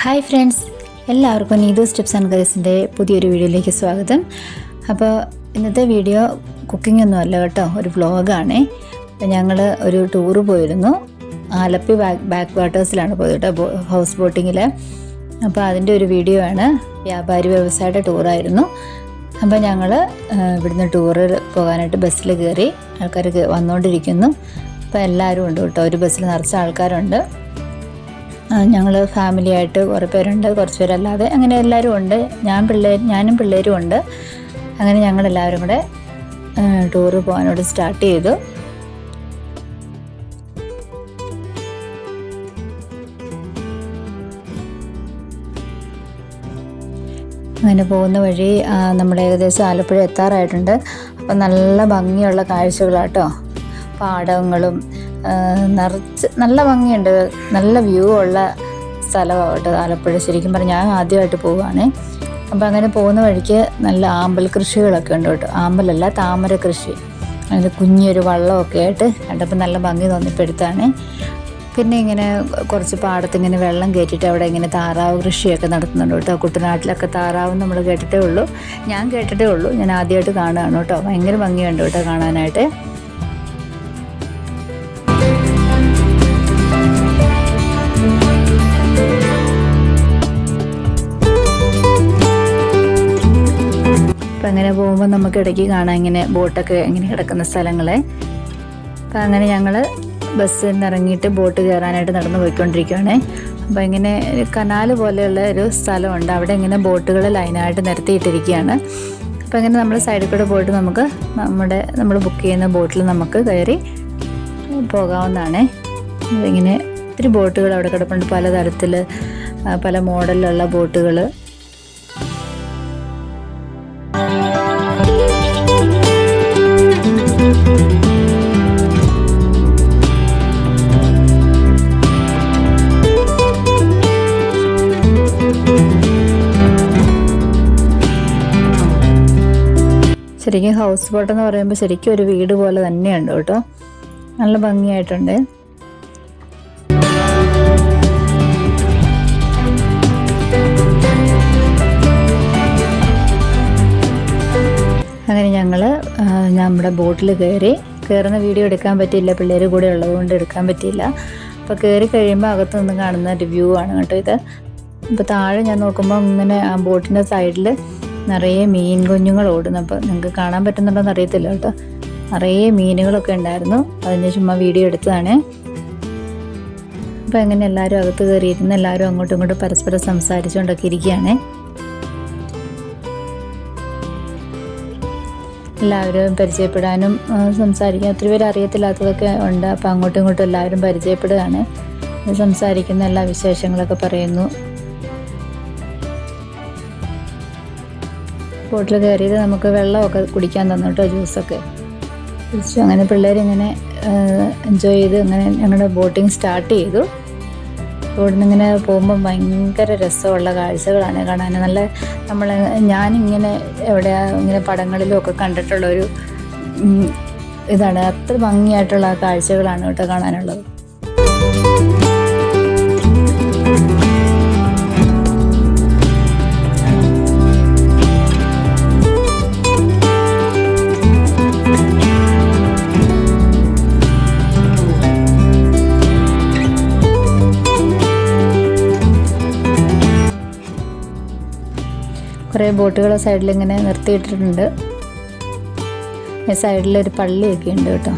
Hi friends, എല്ലാവർക്കും Neethu's tips and ഗൈഡ്സിൻ്റെ പുതിയൊരു വീഡിയോയിലേക്ക് സ്വാഗതം. അപ്പോൾ ഇന്നത്തെ വീഡിയോ കുക്കിംഗ് ഒന്നും അല്ല കേട്ടോ, ഒരു വ്ളോഗാണേ. അപ്പോൾ ഞങ്ങൾ ഒരു ടൂറ് പോയിരുന്നു. ആലപ്പി ബാക്ക് വാട്ടേഴ്സിലാണ് പോയത് കേട്ടോ, ഹൗസ് ബോട്ടിങ്ങിൽ. അപ്പോൾ അതിൻ്റെ ഒരു വീഡിയോ ആണ്. വ്യാപാരി വ്യവസായയുടെ ടൂറായിരുന്നു. അപ്പോൾ ഞങ്ങൾ ഇവിടുന്ന് ടൂറിൽ പോകാനായിട്ട് ബസ്സിൽ കയറി. ആൾക്കാർ വന്നുകൊണ്ടിരിക്കുന്നു. അപ്പോൾ എല്ലാവരും ഉണ്ട് കേട്ടോ, ഒരു ബസ്സിൽ നിറച്ച ആൾക്കാരുണ്ട്. ഞങ്ങൾ ഫാമിലിയായിട്ട് കുറേ പേരുണ്ട്, കുറച്ച് പേരല്ലാതെ അങ്ങനെ എല്ലാവരും ഉണ്ട്. ഞാനും പിള്ളേരും ഉണ്ട്. അങ്ങനെ ഞങ്ങളെല്ലാവരും കൂടെ ടൂറ് പോകാനോട് സ്റ്റാർട്ട് ചെയ്തു. അങ്ങനെ പോകുന്ന വഴി നമ്മൾ ഏകദേശം ആലപ്പുഴ എത്താറായിട്ടുണ്ട്. അപ്പം നല്ല ഭംഗിയുള്ള കാഴ്ചകളാട്ടോ, പാടങ്ങളും നിറച്ച് നല്ല ഭംഗിയുണ്ട്. നല്ല വ്യൂ ഉള്ള സ്ഥലമാണ് കേട്ടോ ആലപ്പുഴ. ശരിക്കും പറഞ്ഞാൽ ഞാൻ ആദ്യമായിട്ട് പോവുകയാണേ. അപ്പോൾ അങ്ങനെ പോകുന്ന വഴിക്ക് നല്ല ആമ്പൽ കൃഷികളൊക്കെ ഉണ്ട് കേട്ടോ. ആമ്പലല്ല, താമര കൃഷി. അത് കുഞ്ഞൊരു വള്ളമൊക്കെ ആയിട്ട് കണ്ടപ്പോൾ നല്ല ഭംഗി തോന്നിപ്പെടുത്താണ്. പിന്നെ ഇങ്ങനെ കുറച്ച് പാടത്ത് ഇങ്ങനെ വെള്ളം കയറ്റിയിട്ട് അവിടെ ഇങ്ങനെ താറാവ് കൃഷിയൊക്കെ നടത്തുന്നുണ്ട് കേട്ടോ. കുട്ടനാട്ടിലൊക്കെ താറാവ് നമ്മൾ കേട്ടിട്ടേ ഉള്ളൂ, ഞാൻ കേട്ടിട്ടേ ഉള്ളൂ, ഞാൻ ആദ്യമായിട്ട് കാണുകയാണ് കേട്ടോ. ഭയങ്കര ഭംഗിയുണ്ട് കേട്ടോ കാണാനായിട്ട്. അപ്പം അങ്ങനെ പോകുമ്പോൾ നമുക്ക് ഇടയ്ക്ക് കാണാം ഇങ്ങനെ ബോട്ടൊക്കെ ഇങ്ങനെ കിടക്കുന്ന സ്ഥലങ്ങളെ. അപ്പം അങ്ങനെ ഞങ്ങൾ ബസ്സിൽ നിന്ന് ഇറങ്ങിയിട്ട് ബോട്ട് കയറാനായിട്ട് നടന്നു പോയിക്കൊണ്ടിരിക്കുകയാണേ. അപ്പോൾ ഇങ്ങനെ കനാൽ പോലെയുള്ള ഒരു സ്ഥലമുണ്ട്, അവിടെ ഇങ്ങനെ ബോട്ടുകൾ ലൈനായിട്ട് നിരത്തിയിട്ടിരിക്കുകയാണ്. അപ്പോൾ ഇങ്ങനെ നമ്മൾ സൈഡിൽ കൂടെ പോയിട്ട് നമുക്ക് നമ്മൾ ബുക്ക് ചെയ്യുന്ന ബോട്ടിൽ നമുക്ക് കയറി പോകാവുന്നതാണേ. ഇങ്ങനെ ഒത്തിരി ബോട്ടുകൾ അവിടെ കിടപ്പുണ്ട്, പലതരത്തിൽ പല മോഡലിലുള്ള ബോട്ടുകൾ. ശരിക്കും ഹൗസ് ബോട്ട് എന്ന് പറയുമ്പോൾ ശരിക്കും ഒരു വീട് പോലെ തന്നെയുണ്ട് കേട്ടോ, നല്ല ഭംഗിയായിട്ടുണ്ട്. അങ്ങനെ ഞങ്ങൾ നമ്മുടെ ബോട്ടിൽ കയറുന്ന വീഡിയോ എടുക്കാൻ പറ്റിയില്ല, പിള്ളേർ കൂടെ ഉള്ളതുകൊണ്ട് എടുക്കാൻ പറ്റിയില്ല. അപ്പോൾ കയറി കഴിയുമ്പോൾ അകത്ത് നിന്ന് കാണുന്ന ഒരു വ്യൂ ആണ് കേട്ടോ ഇത്. അപ്പോൾ താഴെ ഞാൻ നോക്കുമ്പോൾ ഇങ്ങനെ ആ ബോട്ടിൻ്റെ സൈഡിൽ നിറയെ മീൻ കുഞ്ഞുങ്ങൾ ഓടുന്നു. അപ്പോൾ നിങ്ങൾക്ക് കാണാൻ പറ്റുന്നുണ്ടോയെന്ന് അറിയത്തില്ല കേട്ടോ, നിറയെ മീനുകളൊക്കെ ഉണ്ടായിരുന്നു. അതിൻ്റെ ചുമ്മാ വീഡിയോ എടുത്തതാണ്. അപ്പോൾ അങ്ങനെ എല്ലാവരും അകത്ത് കയറിയിരുന്ന് എല്ലാവരും അങ്ങോട്ടും ഇങ്ങോട്ടും പരസ്പരം സംസാരിച്ചുകൊണ്ടൊക്കെ ഇരിക്കുകയാണ്. എല്ലാവരും പരിചയപ്പെടാനും സംസാരിക്കാൻ ഒത്തിരി പേര് അറിയത്തില്ലാത്തതൊക്കെ ഉണ്ട്. അപ്പോൾ അങ്ങോട്ടും ഇങ്ങോട്ടും എല്ലാവരും പരിചയപ്പെടുകയാണ്, സംസാരിക്കുന്ന എല്ലാ വിശേഷങ്ങളൊക്കെ പറയുന്നു. ബോട്ടിൽ കയറിയത് നമുക്ക് വെള്ളമൊക്കെ കുടിക്കാൻ തന്നു കേട്ടോ, ജ്യൂസൊക്കെ കുടിച്ചു. അങ്ങനെ പിള്ളേരിങ്ങനെ എൻജോയ് ചെയ്ത് അങ്ങനെ ഞങ്ങളുടെ ബോട്ടിങ് സ്റ്റാർട്ട് ചെയ്തു. ഇവിടെ നിന്ന് ഇങ്ങനെ പോകുമ്പോൾ ഭയങ്കര രസമുള്ള കാഴ്ചകളാണ് കാണാൻ. നല്ല ഞാനിങ്ങനെ ഇങ്ങനെ പടങ്ങളിലും ഒക്കെ കണ്ടിട്ടുള്ളൊരു ഇതാണ്. അത്ര ഭംഗിയായിട്ടുള്ള കാഴ്ചകളാണ് കേട്ടോ കാണാനുള്ളത്. കുറേ ബോട്ടുകൾ സൈഡിൽ ഇങ്ങനെ നിർത്തിയിട്ടിട്ടുണ്ട്. സൈഡിലൊരു പള്ളിയൊക്കെ ഉണ്ട് കേട്ടോ.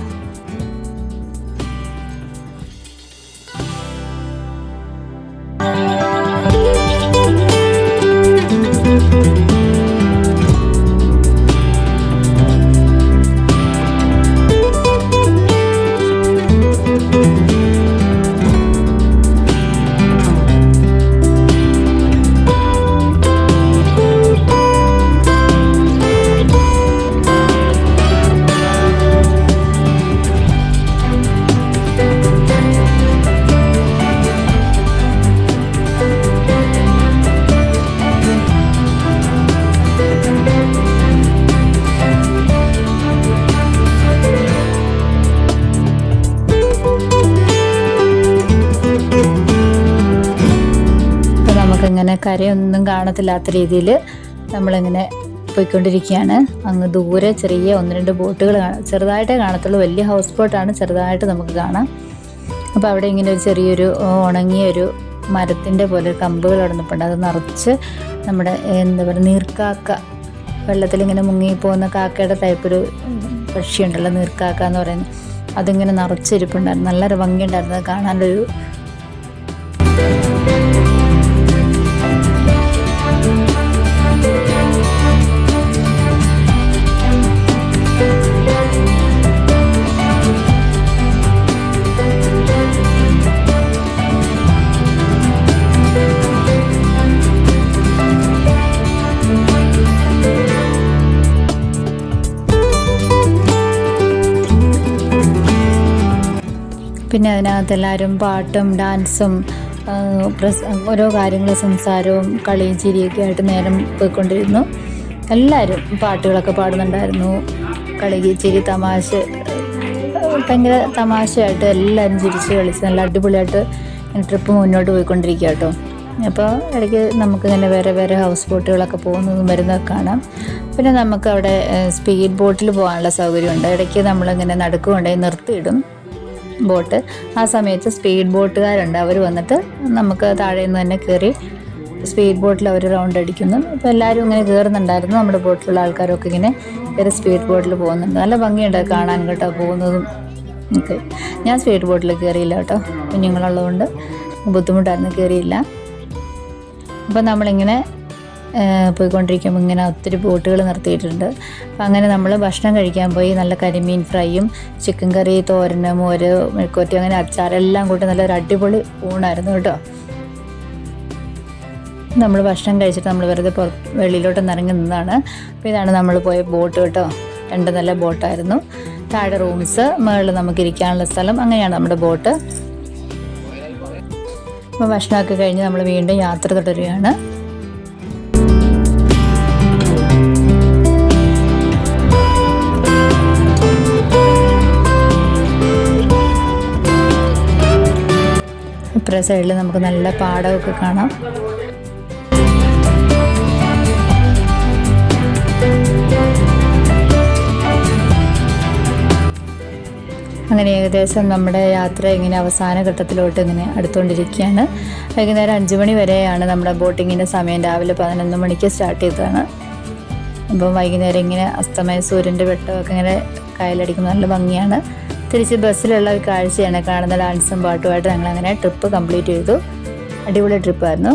നമുക്കിങ്ങനെ കരയൊന്നും കാണത്തില്ലാത്ത രീതിയിൽ നമ്മളിങ്ങനെ പോയിക്കൊണ്ടിരിക്കുകയാണ്. അങ്ങ് ദൂരെ ചെറിയ 1-2 ബോട്ടുകൾ ചെറുതായിട്ടേ കാണത്തുള്ളൂ. വലിയ ഹൗസ് ബോട്ടാണ്, ചെറുതായിട്ട് നമുക്ക് കാണാം. അപ്പോൾ അവിടെ ഇങ്ങനെ ഒരു ചെറിയൊരു ഉണങ്ങിയൊരു മരത്തിൻ്റെ പോലെ കമ്പുകൾ കിടന്നിട്ടുണ്ട്. അത് നിറച്ച് നമ്മുടെ എന്താ പറയുക നീർക്കാക്ക, വെള്ളത്തിലിങ്ങനെ മുങ്ങിപ്പോകുന്ന കാക്കയുടെ ടൈപ്പൊരു പക്ഷിയുണ്ടല്ലോ, നീർക്കാക്ക എന്ന് പറയുന്നത്, അതിങ്ങനെ നിറച്ചിരിപ്പുണ്ടായിരുന്നു. നല്ലൊരു ഭംഗിയുണ്ടായിരുന്നു അത് കാണാനൊരു. പിന്നെ അതിനകത്ത് എല്ലാവരും പാട്ടും ഡാൻസും ഓരോ കാര്യങ്ങൾ സംസാരവും കളിയും ചിരിയൊക്കെ ആയിട്ട് നേരം പോയിക്കൊണ്ടിരുന്നു. എല്ലാവരും പാട്ടുകളൊക്കെ പാടുന്നുണ്ടായിരുന്നു. കളി ചിരി തമാശ, ഭയങ്കര തമാശയായിട്ട് എല്ലാവരും ചിരിച്ച് കളിച്ച് നല്ല അടിപൊളിയായിട്ട് ട്രിപ്പ് മുന്നോട്ട് പോയിക്കൊണ്ടിരിക്കുക കേട്ടോ. അപ്പോൾ ഇടയ്ക്ക് നമുക്കിങ്ങനെ വേറെ വേറെ ഹൗസ് ബോട്ടുകളൊക്കെ പോകുന്നതും വരുന്നതൊക്കെ കാണാം. പിന്നെ നമുക്ക് അവിടെ സ്പീഡ് ബോട്ടിൽ പോകാനുള്ള സൗകര്യമുണ്ട്. ഇടയ്ക്ക് നമ്മളിങ്ങനെ നടുക്ക് കൊണ്ടുപോയി നിർത്തിയിടും ബോട്ട്. ആ സമയത്ത് സ്പീഡ് ബോട്ടുകാരുണ്ട്, അവർ വന്നിട്ട് നമുക്ക് താഴെ നിന്ന് തന്നെ കയറി സ്പീഡ് ബോട്ടിൽ അവർ റൗണ്ട് അടിക്കുന്നു. അപ്പോൾ എല്ലാവരും ഇങ്ങനെ കയറുന്നുണ്ടായിരുന്നു. നമ്മുടെ ബോട്ടിലുള്ള ആൾക്കാരൊക്കെ ഇങ്ങനെ കയറി സ്പീഡ് ബോട്ടിൽ പോകുന്നുണ്ട്. നല്ല ഭംഗിയുണ്ട് കാണാൻ കേട്ടോ പോകുന്നതും ഒക്കെ. ഞാൻ സ്പീഡ് ബോട്ടിൽ കയറിയില്ല കേട്ടോ, കുഞ്ഞുങ്ങളുള്ളതുകൊണ്ട് ബുദ്ധിമുട്ടായിരുന്നു, കയറിയില്ല. അപ്പോൾ നമ്മളിങ്ങനെ പോയിക്കൊണ്ടിരിക്കുമ്പോൾ ഇങ്ങനെ ഒത്തിരി ബോട്ടുകൾ നിർത്തിയിട്ടുണ്ട്. അപ്പം അങ്ങനെ നമ്മൾ ഭക്ഷണം കഴിക്കാൻ പോയി. നല്ല കരിമീൻ ഫ്രൈയും ചിക്കൻ കറി, തോരനും, മോര്, മെഴുക്കുവരട്ടി, അങ്ങനെ അച്ചാറെല്ലാം കൂട്ടി നല്ലൊരു അടിപൊളി ഊണായിരുന്നു കേട്ടോ. നമ്മൾ ഭക്ഷണം കഴിച്ചിട്ട് നമ്മൾ വെറുതെ വെളിയിലോട്ടൊന്ന് ഇറങ്ങി നിന്നതാണ്. അപ്പോൾ ഇതാണ് നമ്മൾ പോയ ബോട്ട് കേട്ടോ. 2 നല്ല ബോട്ടായിരുന്നു. താഴെ റൂംസ്, മുകളിൽ നമുക്ക് ഇരിക്കാനുള്ള സ്ഥലം, അങ്ങനെയാണ് നമ്മുടെ ബോട്ട്. അപ്പോൾ ഭക്ഷണമൊക്കെ കഴിഞ്ഞ് നമ്മൾ വീണ്ടും യാത്ര തുടരുകയാണ്. ഇപ്പുറ സൈഡിൽ നമുക്ക് നല്ല പാടമൊക്കെ കാണാം. അങ്ങനെ ഏകദേശം നമ്മുടെ യാത്ര ഇങ്ങനെ അവസാന ഘട്ടത്തിലോട്ട് ഇങ്ങനെ അടുത്തുകൊണ്ടിരിക്കുകയാണ്. വൈകുന്നേരം 5 മണി വരെയാണ് നമ്മുടെ ബോട്ടിങ്ങിൻ്റെ സമയം. രാവിലെ 11 മണിക്ക് സ്റ്റാർട്ട് ചെയ്തതാണ്. അപ്പം വൈകുന്നേരം ഇങ്ങനെ അസ്തമയ സൂര്യൻ്റെ വെട്ടമൊക്കെ ഇങ്ങനെ കായലടിക്കുന്നത് നല്ല ഭംഗിയാണ്. തിരിച്ച് ബസ്സിലുള്ള ഒരു കാഴ്ചയാണ് കാണുന്ന. ഡാൻസും പാട്ടുമായിട്ട് ഞങ്ങളങ്ങനെ ട്രിപ്പ് കംപ്ലീറ്റ് ചെയ്തു. അടിപൊളി ട്രിപ്പായിരുന്നു.